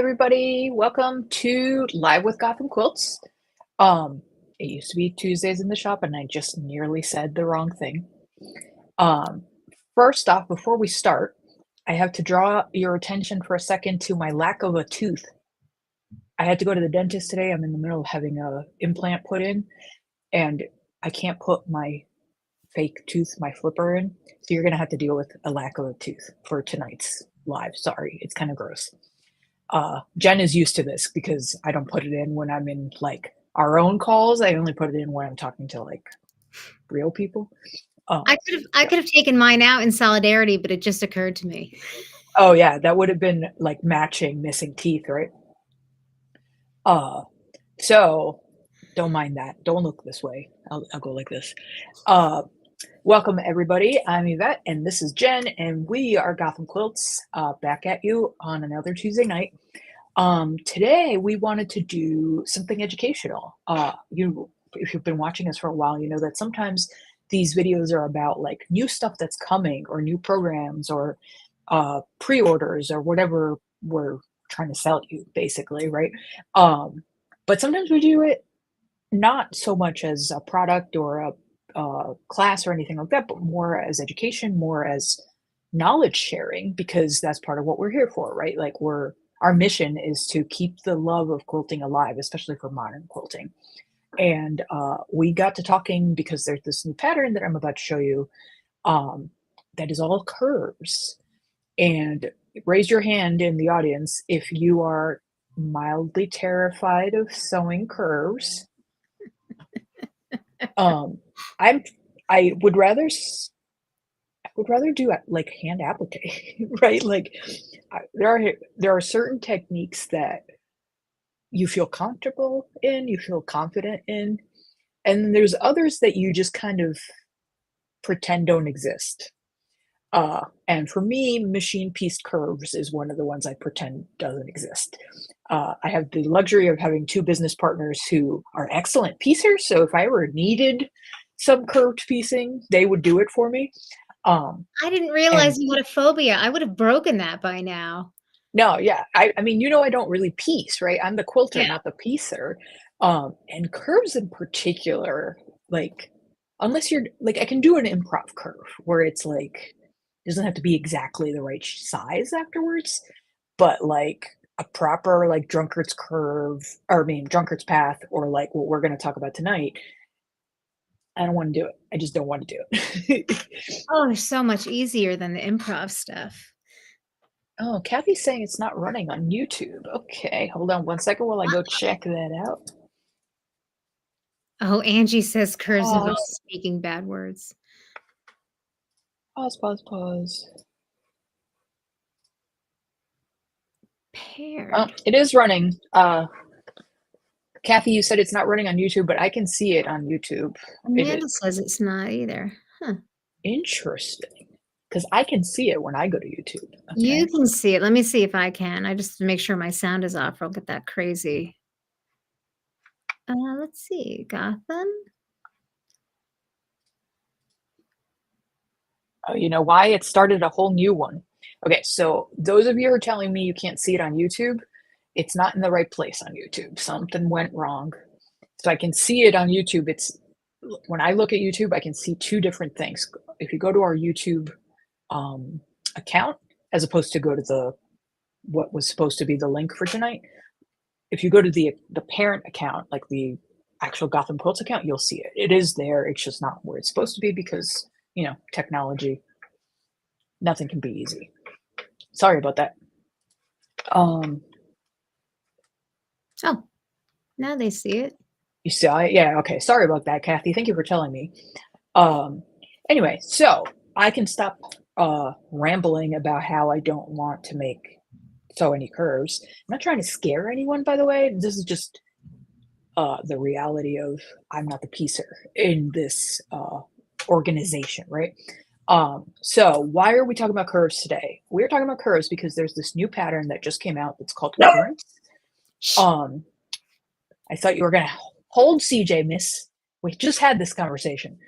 everybody. Welcome to Live with Gotham Quilts. It used to be Tuesdays in the shop, and I just nearly said the wrong thing. Um, First off, before we start, I have to draw your attention for a second to my lack of a tooth. I had to go to the dentist today. I'm in the middle of having a implant put in, and I can't put my fake tooth, my flipper in. So you're gonna have to deal with a lack of a tooth for tonight's live. Sorry, it's kind of gross. Jen is used to this because I don't put it in when I'm in like our own calls. I only put it in when I'm talking to like real people. Uh, I could have taken mine out in solidarity, but it just occurred to me. oh yeah, that would have been like matching missing teeth, right? Uh, so don't mind that. Don't look this way. I'll go like this. Welcome everybody. I'm Yvette and this is Jen and we are Gotham Quilts back at you on another Tuesday night. Today we wanted to do something educational. If you've been watching us for a while, you know that sometimes these videos are about like new stuff that's coming or new programs or pre-orders or whatever we're trying to sell you, basically, right? But sometimes we do it not so much as a product or a class or anything like that, but more as education, more as knowledge sharing, because that's part of what we're here for, right? Like our mission is to keep the love of quilting alive, especially for modern quilting. And we got to talking because there's this new pattern that I'm about to show you that is all curves. And raise your hand in the audience if you are mildly terrified of sewing curves. I'm I would rather do like hand applique, right? Like there are certain techniques that you feel comfortable in, you feel confident in, and then there's others that you just kind of pretend don't exist. And for me, machine pieced curves is one of the ones I pretend doesn't exist. I have the luxury of having two business partners who are excellent piecers, so if I ever needed some curved piecing, they would do it for me. I didn't And realize you had a phobia. I would have broken that by now. no, yeah, I mean, I don't really piece, right? I'm the quilter, Yeah. not the piecer. And curves in particular, like, unless you're like, I can do an improv curve where it's like, doesn't have to be exactly the right size afterwards, but like a proper like drunkard's curve, or I mean drunkard's path, or like what we're going to talk about tonight. I don't want to do it. I just don't want to do it. Oh, they're so much easier than the improv stuff. Oh, Kathy's saying it's not running on YouTube. Okay, hold on one second while I go check that out. Oh, Angie says curves involve Pause, speaking bad words. pause. Paired. It is running. Kathy, you said it's not running on YouTube, but I can see it on YouTube. If Amanda it says it's not either. Huh. interesting, because I can see it when I go to YouTube. You Okay. can see it. Let me see if I can. I just make sure my sound is off or I'll get that crazy. Let's see. Gotham. Oh, you know why? It started a whole new one. Okay, so those of you who are telling me you can't see it on YouTube, it's not in the right place on YouTube. Something went wrong. So I can see it on YouTube. It's when I look at YouTube, I can see two different things. If you go to our YouTube account, as opposed to go to the what was supposed to be the link for tonight, if you go to the parent account, like the actual Gotham Quilts account, you'll see it. It is there. It's just not where it's supposed to be because technology. Nothing can be easy. Sorry about that. Oh, now they see it. You saw it? Yeah, okay. Sorry about that, Kathy. Thank you for telling me. Um, anyway, so I can stop rambling about how I don't want to make so any curves. I'm not trying to scare anyone, by the way. This is just the reality of I'm not the piecer in this organization, right? So why are we talking about curves today? We're talking about curves because there's this new pattern that just came out that's called currents. Um, I thought you were gonna hold CJ, miss. We just had this conversation.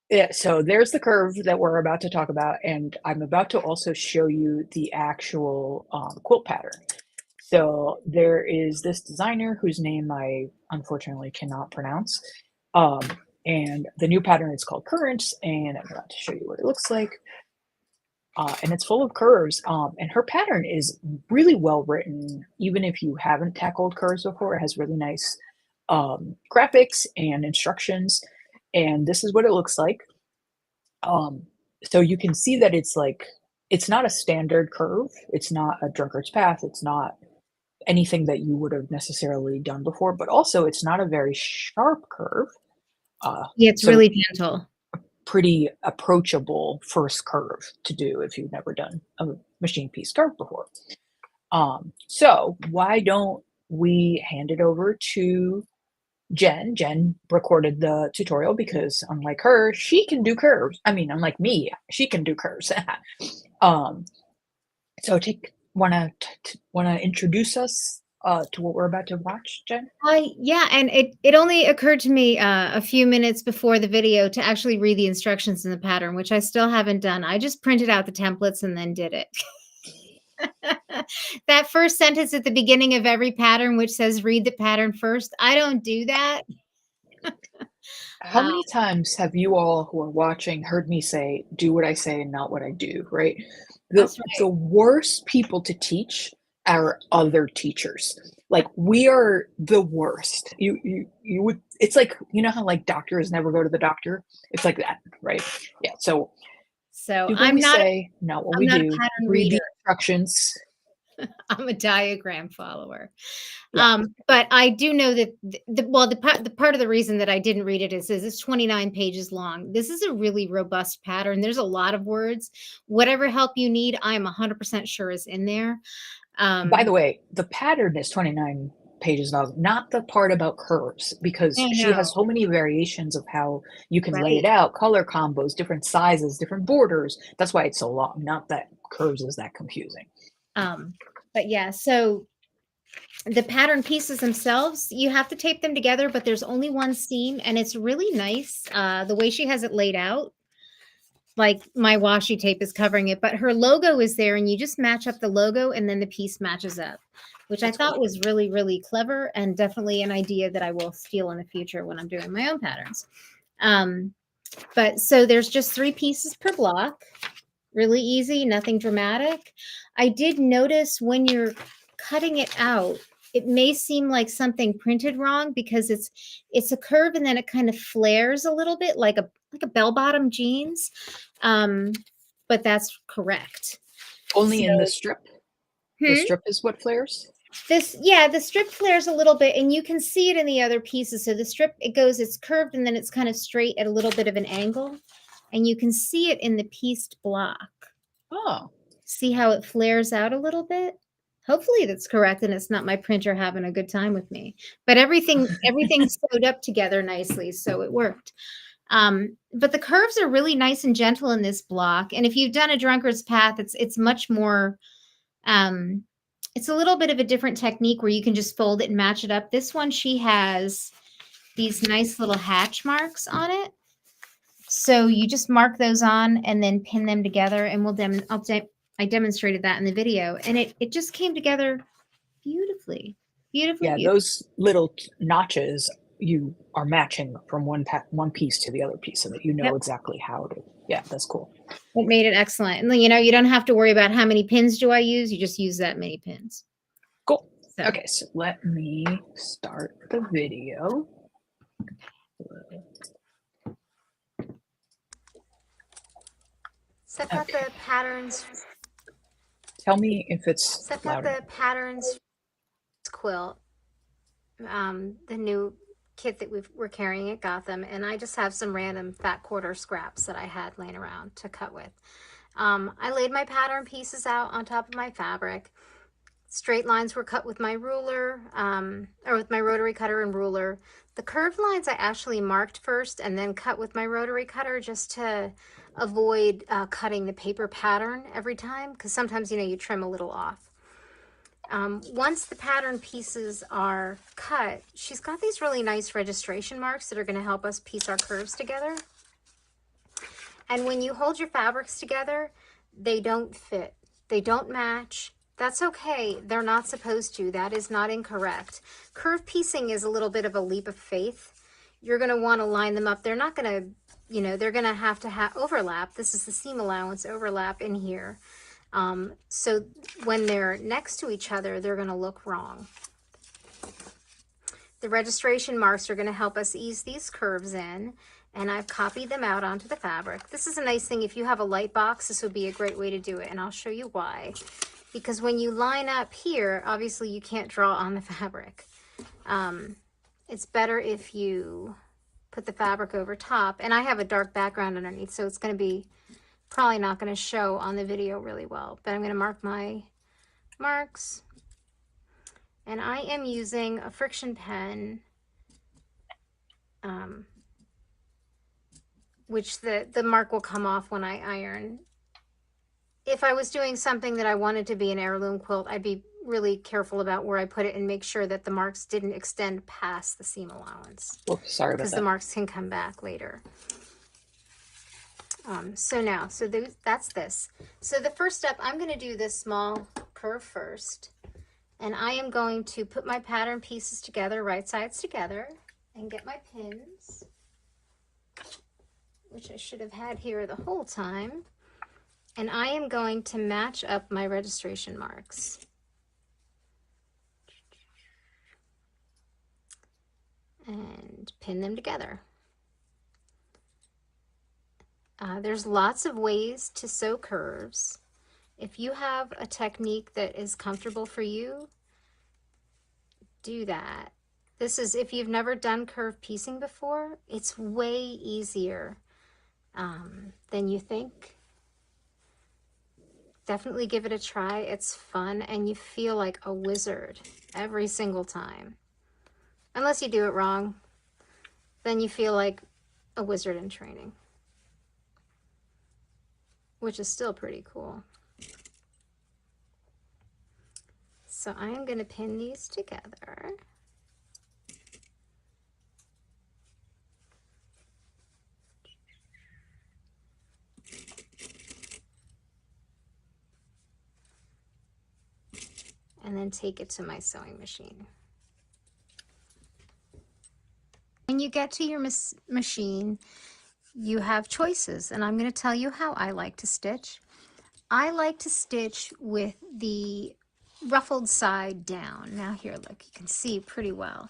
Yeah, so there's the curve that we're about to talk about, and I'm about to also show you the actual quilt pattern. So there is this designer whose name I unfortunately cannot pronounce. Um, and the new pattern is called Currents, and I'm about to show you what it looks like. And it's full of curves. And her pattern is really well written, even if you haven't tackled curves before. It has really nice graphics and instructions. And this is what it looks like. Um, so you can see that it's not a standard curve. It's not a drunkard's path. It's not anything that you would have necessarily done before, but also it's not a very sharp curve. Yeah, it's So really gentle. pretty approachable first curve to do if you've never done a machine piece curve before. So why don't we hand it over to Jen? Jen recorded the tutorial because unlike her, she can do curves. I mean, unlike me, she can do curves. um, so take wanna introduce us to what we're about to watch, Jen? Yeah, and it only occurred to me a few minutes before the video to actually read the instructions in the pattern, which I still haven't done. I just printed out the templates and then did it. That first sentence at the beginning of every pattern, which says read the pattern first, I don't do that. How Um, many times have you all who are watching heard me say, "Do what I say and not what I do," right? The that's right. the worst people to teach are other teachers. Like, we are the worst. You would it's like, you know how, like, doctors never go to the doctor? It's like that, right? Yeah, so So do what I'm we not say, not what I'm we not a do. pattern Read the reader. instructions. I'm a diagram follower. Yeah. But I do know that the part of the reason that I didn't read it is it's 29 pages long. This is a really robust pattern. There's a lot of words. Whatever help you need, I'm 100% sure is in there. By Um, the way, the pattern is 29 pages long, not the part about curves, because I she has know, so many variations of how you can lay it right? out, color combos, different sizes, different borders. That's why it's so long, not that curves is that confusing. Um, but yeah, so the pattern pieces themselves, you have to tape them together, but there's only one seam, and it's really nice the way she has it laid out. Like my washi tape is covering it, but her logo is there, and you just match up the logo and then the piece matches up, which I That's thought cool. was really, really clever and definitely an idea that I will steal in the future when I'm doing my own patterns. Um, but so there's just 3 pieces per block, really easy, nothing dramatic. I did notice when you're cutting it out, it may seem like something printed wrong because it's a curve and then it kind of flares a little bit like a bell bottom jeans. Um, but that's correct. So Only in the strip. The hmm? strip is what flares. The strip flares a little bit and you can see it in the other pieces. So the strip, it's curved and then it's kind of straight at a little bit of an angle. And you can see it in the pieced block. Oh, See how it flares out a little bit? Hopefully that's correct and it's not my printer having a good time with me. But everything sewed up together nicely, so it worked. But the curves are really nice and gentle in this block. And if you've done a drunkard's path, it's much more um it's a little bit of a different technique where you can just fold it and match it up. This one she has these nice little hatch marks on it. So you just mark those on and then pin them together, and I demonstrated that in the video, and it just came together beautifully, beautifully, yeah, beautifully. those little notches you are matching from one piece to the other piece so that you know Yep, exactly how to. Yeah, that's cool. it made it excellent. And then, you don't have to worry about how many pins do I use. You just use that many pins. Cool. So Okay, so let me start the video. So I've got Okay, the patterns. tell me if it's So I've got loud enough. the patterns quilt, the new kit that we're carrying at Gotham, and I just have some random fat quarter scraps that I had laying around to cut with. I laid my pattern pieces out on top of my fabric. Straight lines were cut with my ruler, or with my rotary cutter and ruler. The curved lines I actually marked first and then cut with my rotary cutter just to avoid cutting the paper pattern every time, because sometimes, you trim a little off. Once the pattern pieces are cut, she's got these really nice registration marks that are going to help us piece our curves together. And when you hold your fabrics together, they don't fit. They don't match. That's okay. They're not supposed to. That is not incorrect. Curve piecing is a little bit of a leap of faith. You're going to want to line them up. They're not going to, you know, they're going to have overlap. This is the seam allowance overlap in here. So when they're next to each other, they're going to look wrong. The registration marks are going to help us ease these curves in, and I've copied them out onto the fabric. This is a nice thing. If you have a light box, this would be a great way to do it, and I'll show you why. Because when you line up here, obviously you can't draw on the fabric. It's better if you put the fabric over top, and I have a dark background underneath, so it's going to be probably not going to show on the video really well, but I'm going to mark my marks. And I am using a friction pen, which the mark will come off when I iron. If I was doing something that I wanted to be an heirloom quilt, I'd be really careful about where I put it and make sure that the marks didn't extend past the seam allowance. Oops, sorry about that. Because the marks can come back later. That's this. So the first step, I'm going to do this small curve first. And I am going to put my pattern pieces together, right sides together, and get my pins, which I should have had here the whole time. And I am going to match up my registration marks. And pin them together. There's lots of ways to sew curves. If you have a technique that is comfortable for you, do that. This is, if you've never done curve piecing before, it's way easier than you think. Definitely give it a try. It's fun, and you feel like a wizard every single time. Unless you do it wrong, then you feel like a wizard in training, which is still pretty cool. So I am going to pin these together. And then take it to my sewing machine. When you get to your machine, you have choices, and I'm going to tell you how I like to stitch. I like to stitch with the ruffled side down. Now here, look, you can see pretty well.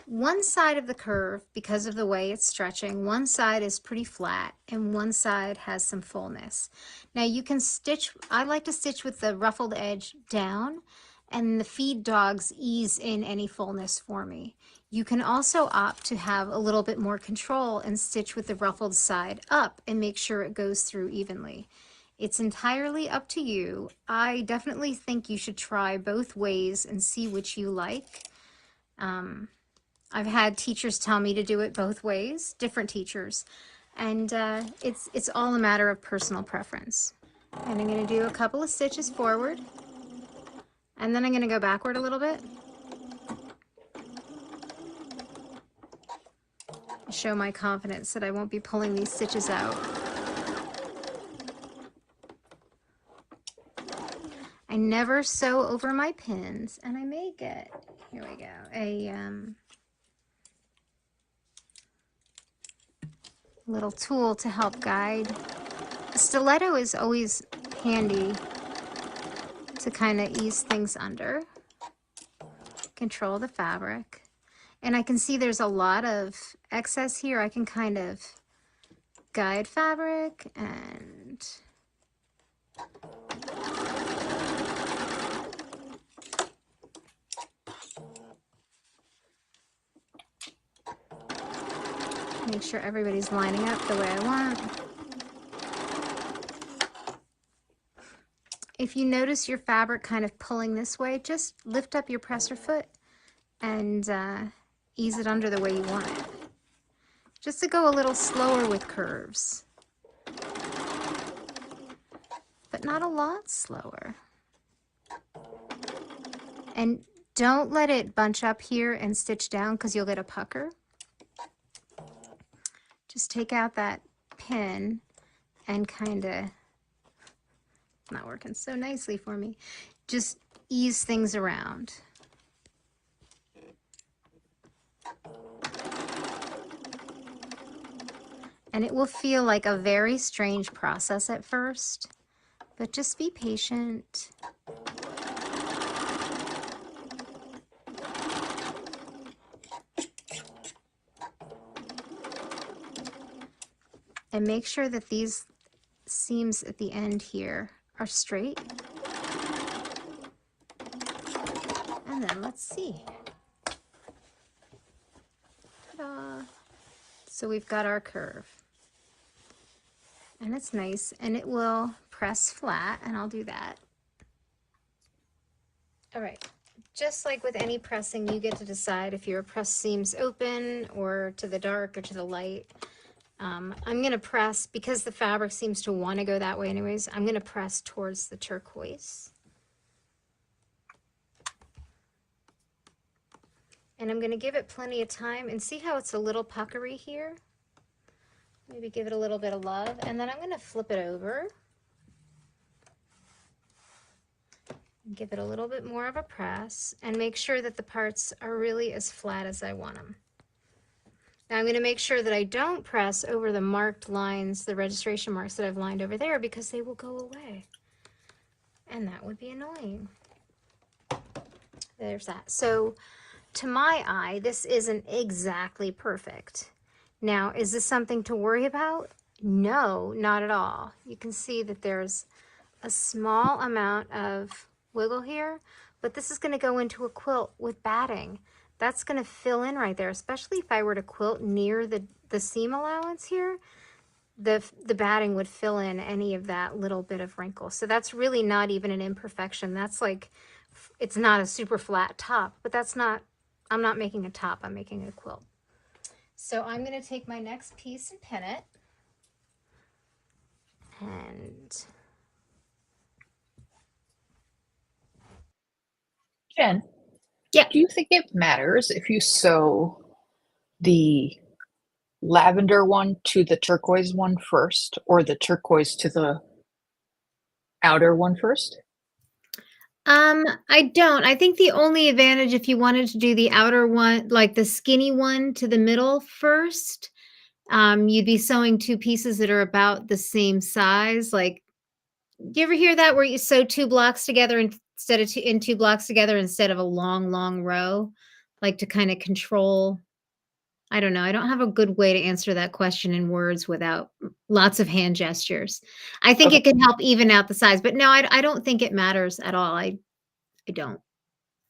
One side of the curve, because of the way it's stretching, one side is pretty flat and one side has some fullness. Now you can stitch, I like to stitch with the ruffled edge down, and the feed dogs ease in any fullness for me. You can also opt to have a little bit more control and stitch with the ruffled side up and make sure it goes through evenly. It's entirely up to you. I definitely think you should try both ways and see which you like. I've had teachers tell me to do it both ways, different teachers, and it's all a matter of personal preference. And I'm going to do a couple of stitches forward, and then I'm going to go backward a little bit. Show my confidence that I won't be pulling these stitches out. I never sew over my pins, and I may get, here we go, a little tool to help guide. A stiletto is always handy to kind of ease things under, control the fabric. And I can see there's a lot of excess here. I can kind of guide fabric and make sure everybody's lining up the way I want. If you notice your fabric kind of pulling this way, just lift up your presser foot and ease it under the way you want it. Just to go a little slower with curves, but not a lot slower. And don't let it bunch up here and stitch down because you'll get a pucker. Just take out that pin and kind of, not working so nicely for me. Just ease things around. And it will feel like a very strange process at first, but just be patient. And make sure that these seams at the end here are straight. And then let's see. Ta-da! So we've got our curve. And it's nice, and it will press flat, and I'll do that. All right, just like with any pressing, you get to decide if your press seams open or to the dark or to the light. I'm gonna press, because the fabric seems to want to go that way anyways, I'm gonna press towards the turquoise. And I'm gonna give it plenty of time, and see how it's a little puckery here? Maybe give it a little bit of love, and then I'm gonna flip it over. Give it a little bit more of a press, and make sure that the parts are really as flat as I want them. Now I'm going to make sure that I don't press over the marked lines, the registration marks that I've lined over there, because they will go away. And that would be annoying. There's that. So to my eye, this isn't exactly perfect. Now, is this something to worry about? No, not at all. You can see that there's a small amount of wiggle here, but this is going to go into a quilt with batting. That's going to fill in right there, especially if I were to quilt near the seam allowance here. The batting would fill in any of that little bit of wrinkle. So that's really not even an imperfection. That's like, it's not a super flat top, but that's not, I'm not making a top, I'm making a quilt. So I'm going to take my next piece and pin it. And Jen, Yeah. do you think it matters if you sew the lavender one to the turquoise one first, or the turquoise to the outer one first? I don't. I think the only advantage, if you wanted to do the outer one, like the skinny one to the middle first, you'd be sewing two pieces that are about the same size. Like, do you ever hear that where you sew two blocks together instead of two blocks together instead of a long, long row? Like to kind of control. I don't know. I don't have a good way to answer that question in words without lots of hand gestures. I think Okay. it can help even out the size, but no, I don't think it matters at all. I don't.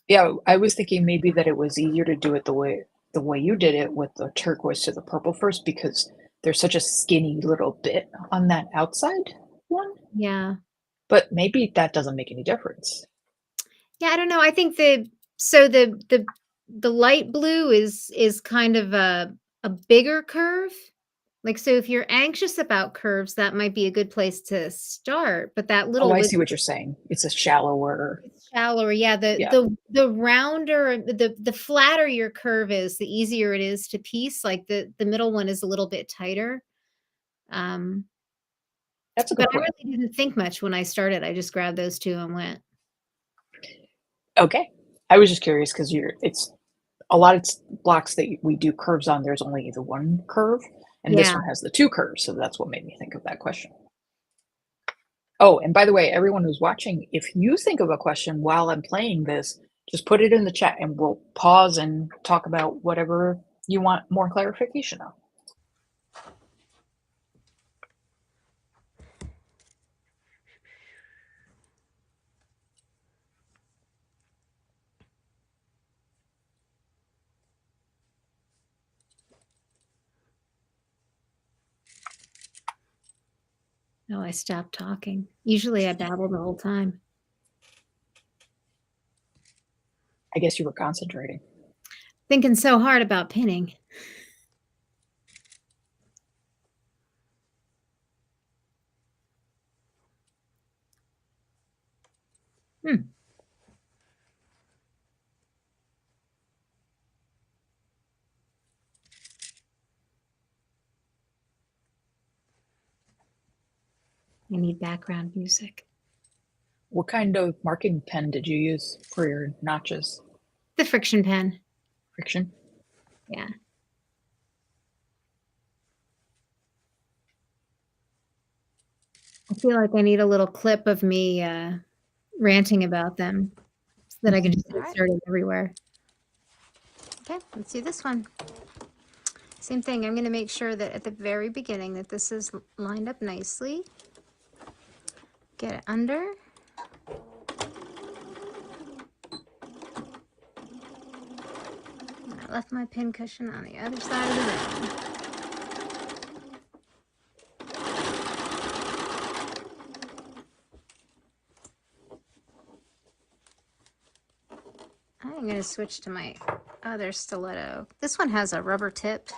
Yeah, I was thinking maybe that it was easier to do it the way you did it with the turquoise to the purple first, because there's such a skinny little bit on that outside one. Yeah. But maybe that doesn't make any difference. Yeah, I don't know. I think the light blue is kind of a bigger curve. Like, so if you're anxious about curves, that might be a good place to start. But that Oh, little I wiggle see what you're saying. It's a shallower. is shallower. Yeah, Yeah. the rounder, the flatter your curve is, the easier it is to piece. Like the middle one is a little bit tighter. Um, That's a but good I point. really didn't think much when I started. I just grabbed those two and went. Okay. I was just curious because it's a lot of blocks that we do curves on, there's only the one curve, and this Yeah. one has the two curves, so that's what made me think of that question. Oh, and by the way, everyone who's watching, if you think of a question while I'm playing this, just put it in the chat and we'll pause and talk about whatever you want more clarification on. No, I stopped talking. Usually I babble the whole time. I guess you were concentrating. Thinking so hard about pinning. Hmm. I need background music. What kind of marking pen did you use for your notches? The friction pen. Friction? Yeah. I feel like I need a little clip of me ranting about them so that I can just All right. insert it everywhere. Okay, let's do this one. Same thing. I'm going to make sure that at the very beginning that this is lined up nicely. Get it under. I left my pin cushion on the other side of the room. I'm going to switch to my other stiletto. This one has a rubber tip,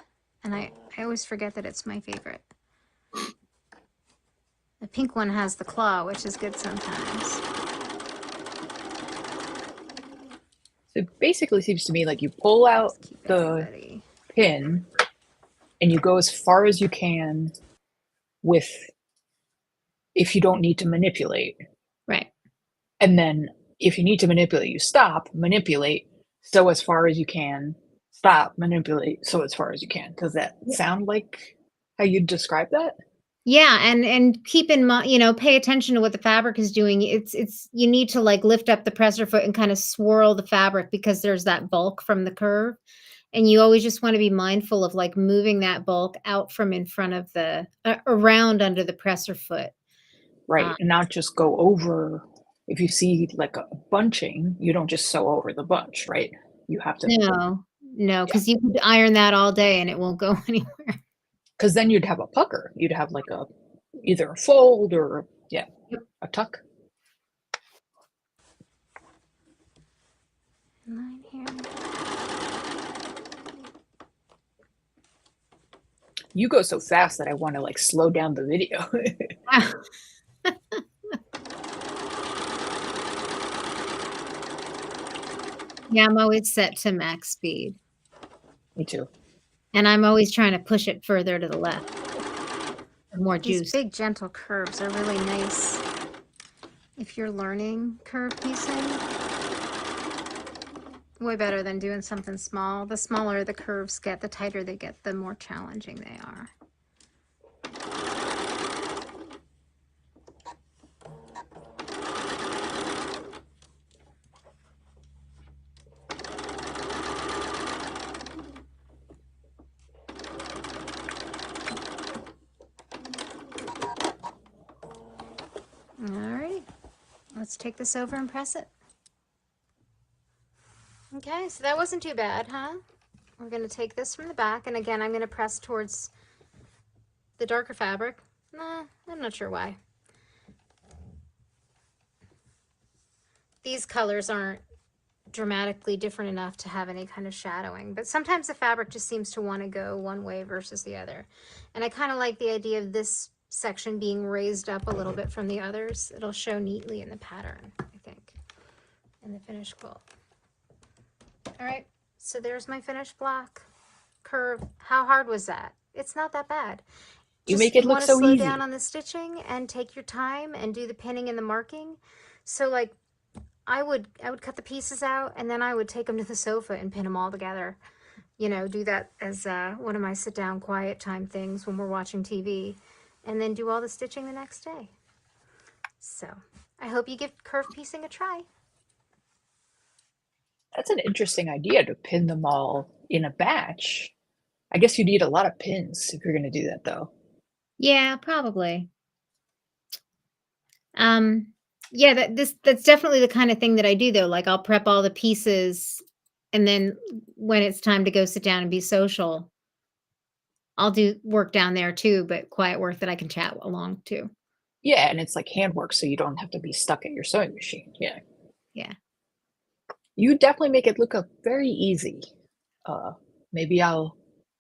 and I always forget that it's my favorite. The pink one has the claw, which is good sometimes. So it basically seems to me like you pull out Just keep the everybody. pin and you go as far as you can with, if you don't need to manipulate. Right. And then if you need to manipulate, you stop, manipulate, so as far as you can, stop, manipulate, so as far as you can. Does that sound like how you'd describe that? Yeah, and keep in mind, pay attention to what the fabric is doing. It's you need to like lift up the presser foot and kind of swirl the fabric because there's that bulk from the curve. And you always just want to be mindful of like moving that bulk out from in front of the around under the presser foot. Right. And not just go over. If you see like a bunching, you don't just sew over the bunch, right? You have to. No, Yeah. because you could iron that all day and it won't go anywhere. Because then you'd have a pucker. You'd have like either a fold or a tuck. Line here. You go so fast that I want to like slow down the video. Yeah, I'm always set to max speed. Me too. And I'm always trying to push it further to the left. More These juice. big gentle curves are really nice if you're learning curve piecing. Way better than doing something small. The smaller the curves get, the tighter they get, the more challenging they are. Alright, let's take this over and press it. Okay, so that wasn't too bad, huh? We're going to take this from the back, and again, I'm going to press towards the darker fabric. Nah, I'm not sure why. These colors aren't dramatically different enough to have any kind of shadowing, but sometimes the fabric just seems to want to go one way versus the other. And I kind of like the idea of this section being raised up a little bit from the others. It'll show neatly in the pattern, I think, in the finished quilt. All right, so there's my finished block curve. How hard was that? It's not that bad. You make it look so slow easy. down on the stitching and take your time and do the pinning and the marking. So like I would cut the pieces out and then I would take them to the sofa and pin them all together. Do that as one of my sit down quiet time things when we're watching TV, and then do all the stitching the next day. So I hope you give curve piecing a try. That's an interesting idea to pin them all in a batch. I guess you need a lot of pins if you're going to do that, though. Yeah, probably. Yeah, that's definitely the kind of thing that I do though. Like I'll prep all the pieces and then when it's time to go sit down and be social, I'll do work down there too, but quiet work that I can chat along to. Yeah, and it's like handwork, so you don't have to be stuck at your sewing machine. Yeah. Yeah. You definitely make it look very easy. Maybe I'll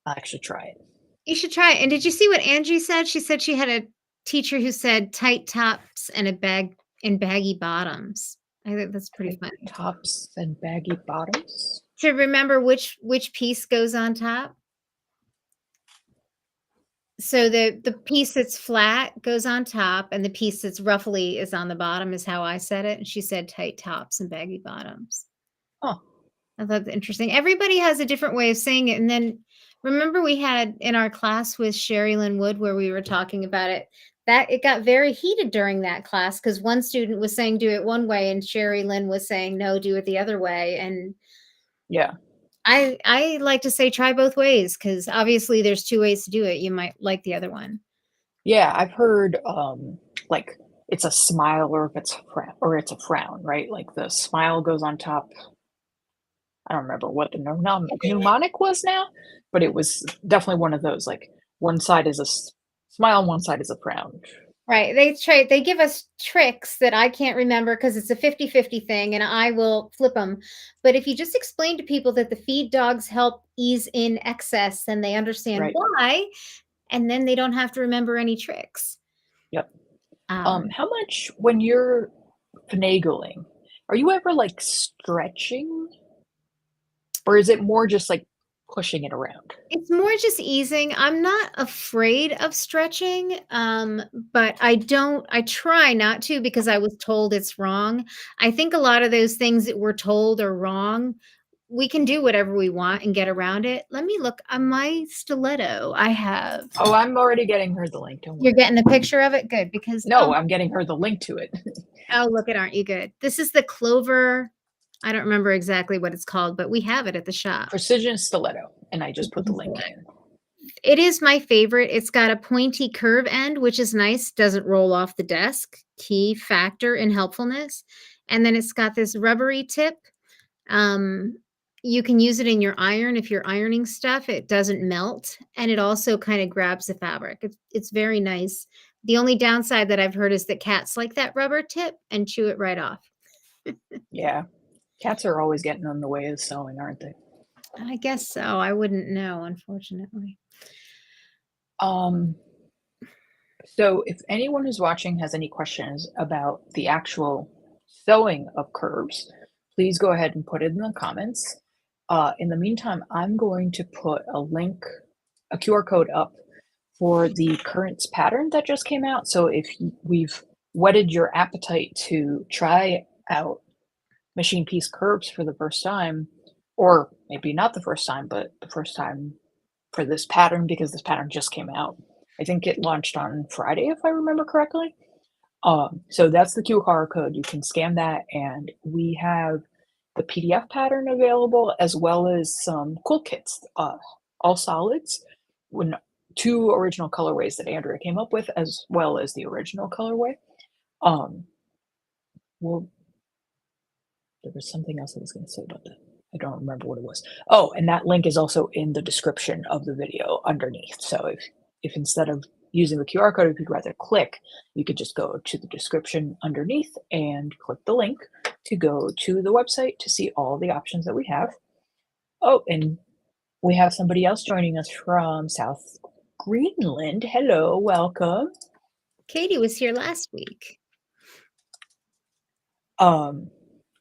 actually try it. You should try it. And did you see what Angie said? She said she had a teacher who said tight tops and baggy bottoms. I think that's pretty funny. Tops and baggy bottoms. To remember which piece goes on top. So the piece that's flat goes on top, and the piece that's roughly is on the bottom is how I said it, and she said tight tops and baggy bottoms. Oh, I thought that interesting. Everybody has a different way of saying it, and then remember we had in our class with Sherry Lynn Wood where we were talking about it, that it got very heated during that class because one student was saying do it one way and Sherry Lynn was saying no, do it the other way. And yeah. I like to say try both ways because obviously there's two ways to do it. You might like the other one. Yeah, I've heard like it's a smile or if it's it's a frown, right? Like the smile goes on top. I don't remember what the mnemonic was now, but it was definitely one of those. Like one side is a smile, one side is a frown. Right. They give us tricks that I can't remember because it's a 50-50 thing and I will flip them. But if you just explain to people that the feed dogs help ease in excess, then they understand Right. why, and then they don't have to remember any tricks. Yep. Um, How much when you're finagling, are you ever like stretching? Or is it more just like pushing it around? It's more just easing. I'm not afraid of stretching, but I try not to because I was told it's wrong. I think a lot of those things that we're told are wrong, we can do whatever we want and get around it. Let me look on my stiletto. I have. Oh, I'm already getting her the link. Don't You're worry. getting a picture of it? Good, because No, I'm getting her the link to it. oh, look at aren't you good? This is the Clover. I don't remember exactly what it's called, but we have it at the shop. Precision stiletto. And I just put the link in. It is my favorite. It's got a pointy curve end, which is nice. Doesn't roll off the desk. Key factor in helpfulness. And then it's got this rubbery tip. You can use it in your iron if you're ironing stuff. It doesn't melt, and it also kind of grabs the fabric. It's very nice. The only downside that I've heard is that cats like that rubber tip and chew it right off. Yeah. Cats are always getting in the way of sewing, aren't they? I guess so. I wouldn't know, unfortunately. So if anyone who's watching has any questions about the actual sewing of curves, please go ahead and put it in the comments. In the meantime, I'm going to put a link, a QR code up for the currents pattern that just came out. So if we've whetted your appetite to try out machine piece curves for the first time, or maybe not the first time, but the first time for this pattern because this pattern just came out. I think it launched on Friday, if I remember correctly. So that's the QR code. You can scan that, and we have the PDF pattern available as well as some quilt kits, all solids, when two original colorways that Andrea came up with, as well as the original colorway. Well, there was something else I was going to say about that. I don't remember what it was. Oh, and that link is also in the description of the video underneath. So if instead of using the QR code, if you'd rather click, you could just go to the description underneath and click the link to go to the website to see all the options that we have. Oh, and we have somebody else joining us from South Greenland. Hello, welcome. Katie was here last week.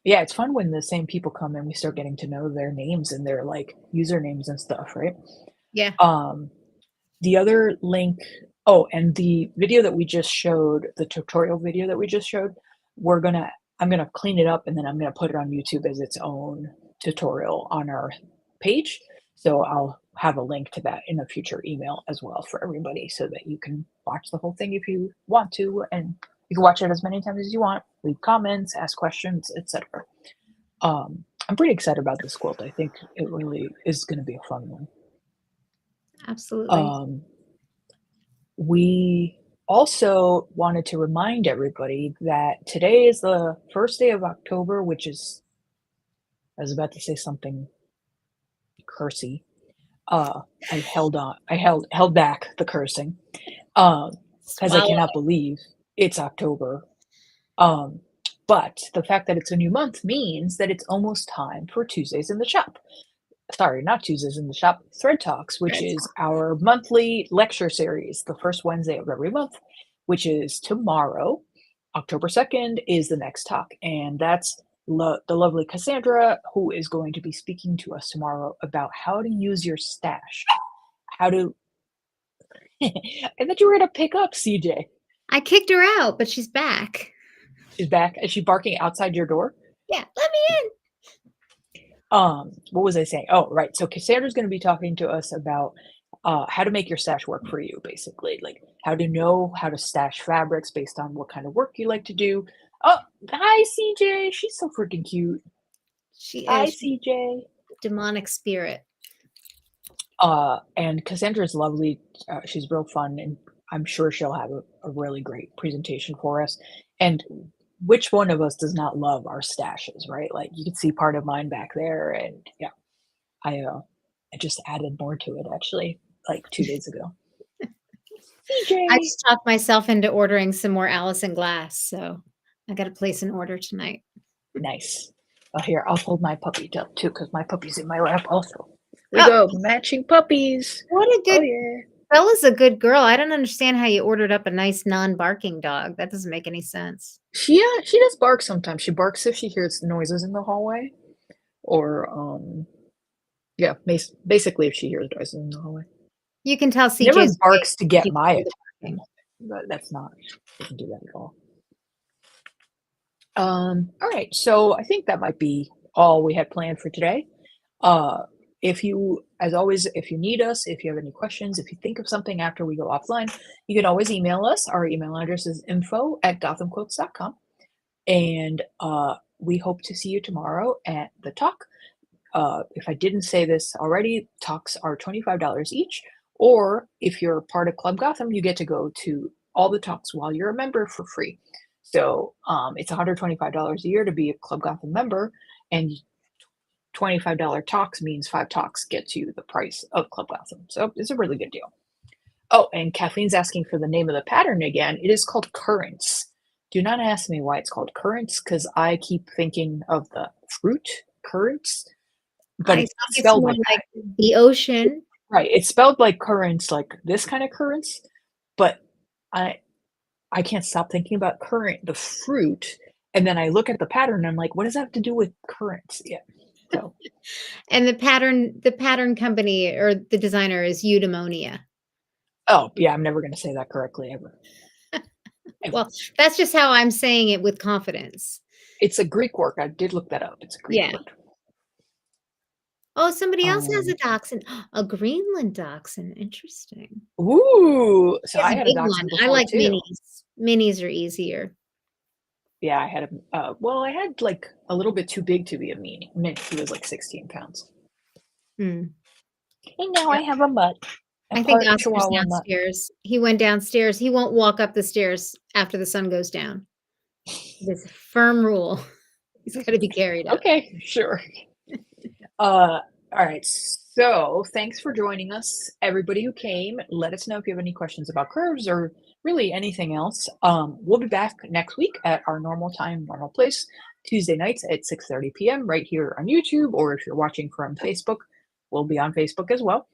Yeah, it's fun when the same people come and we start getting to know their names and their like usernames and stuff, right? Yeah. The other link, oh, and the video that we just showed, the tutorial video that we just showed, I'm gonna clean it up and then I'm gonna put it on YouTube as its own tutorial on our page. So I'll have a link to that in a future email as well for everybody so that you can watch the whole thing if you want to, and you can watch it as many times as you want, leave comments, ask questions, etc. I'm pretty excited about this quilt. I think it really is going to be a fun one. Absolutely. We also wanted to remind everybody that today is the first day of October, which is, I was about to say something cursy. I held back the cursing, because I cannot believe it's October. But the fact that it's a new month means that it's almost time for Tuesdays in the Shop. Sorry, not Tuesdays in the Shop, Thread Talks, which is our monthly lecture series, the first Wednesday of every month, which is tomorrow. October 2nd is the next talk, and that's the lovely Cassandra, who is going to be speaking to us tomorrow about how to use your stash, how to I thought you were gonna pick up CJ. I kicked her out, but she's back. She's back. Is she barking outside your door? Yeah, let me in. What was I saying? Oh, right. So Cassandra's going to be talking to us about how to make your stash work for you, basically, like how to know how to stash fabrics based on what kind of work you like to do. Oh, hi, CJ. She's so freaking cute. She Hi, is CJ. demonic spirit. And Cassandra's lovely. She's real fun, and I'm sure she'll have a really great presentation for us. And which one of us does not love our stashes, right? Like you can see part of mine back there, and yeah, I just added more to it actually, like 2 days ago. I CJ. just talked myself into ordering some more Allison glass, so I got to place an order tonight. Nice. Oh, here, I'll hold my puppy up too, because my puppy's in my lap also. We Oh. go, matching puppies. What a good Oh, yeah. Bella's a good girl. I don't understand how you ordered up a nice non-barking dog. That doesn't make any sense. She does bark sometimes. She barks if she hears noises in the hallway, or yeah, basically if she hears noises in the hallway. You can tell She never CJ's barks to get you my can do the attention, barking. but that's not. She doesn't do that at all. All right, so I think that might be all we had planned for today. If you, as always, if you need us, if you have any questions, if you think of something after we go offline, you can always email us. Our email address is info@gothamquotes.com. And we hope to see you tomorrow at the talk. If I didn't say this already, talks are $25 each. Or if you're part of Club Gotham, you get to go to all the talks while you're a member for free. So it's $125 a year to be a Club Gotham member, and $25 talks means 5 talks gets you the price of Club Gotham. So it's a really good deal. Oh, and Kathleen's asking for the name of the pattern again. It is called Currents. Do not ask me why it's called Currents, because I keep thinking of the fruit currents, but I it's think not it's spelled more like like that. the ocean. Right, it's spelled like currents, like this kind of currents, but I can't stop thinking about currant, the fruit, and then I look at the pattern and I'm like, what does that have to do with currants? Yeah. So And the pattern company or the designer is eudaimonia. oh yeah, I'm never gonna say that correctly ever. Ever. Well, that's just how I'm saying it with confidence. It's a Greek word. I did look that up. It's a Greek Yeah. word. Oh, somebody else has a dachshund. A Greenland dachshund. Interesting. Ooh, so He has I a had a big one. dachshund I before like too. minis. Minis are easier. Yeah, I had a well, I had like a little bit too big to be a mini. He was like 16 pounds. Hmm. And now I Yep. have a mutt, a I think part Oscar's Chihuahua mutt. downstairs. He went downstairs. He won't walk up the stairs after the sun goes down. This firm rule. He's got to be carried up. Okay, sure. All right. So thanks for joining us, everybody who came. Let us know if you have any questions about curves or really anything else. We'll be back next week at our normal time, normal place, Tuesday nights at 6:30 p.m. right here on YouTube, or if you're watching from Facebook, we'll be on Facebook as well.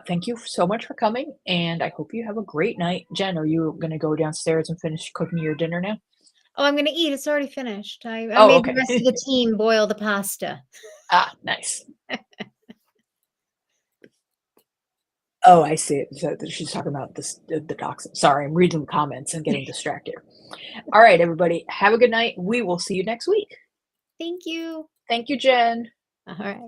Thank you so much for coming, and I hope you have a great night. Jen, are you going to go downstairs and finish cooking your dinner now? Oh, I'm going to eat. It's already finished. I Oh, made the okay. rest of the team boil the pasta. Ah, nice. Oh, I see it. So she's talking about this, the dachshund. Sorry, I'm reading the comments and getting distracted. All right, everybody, have a good night. We will see you next week. Thank you. Thank you, Jen. All right.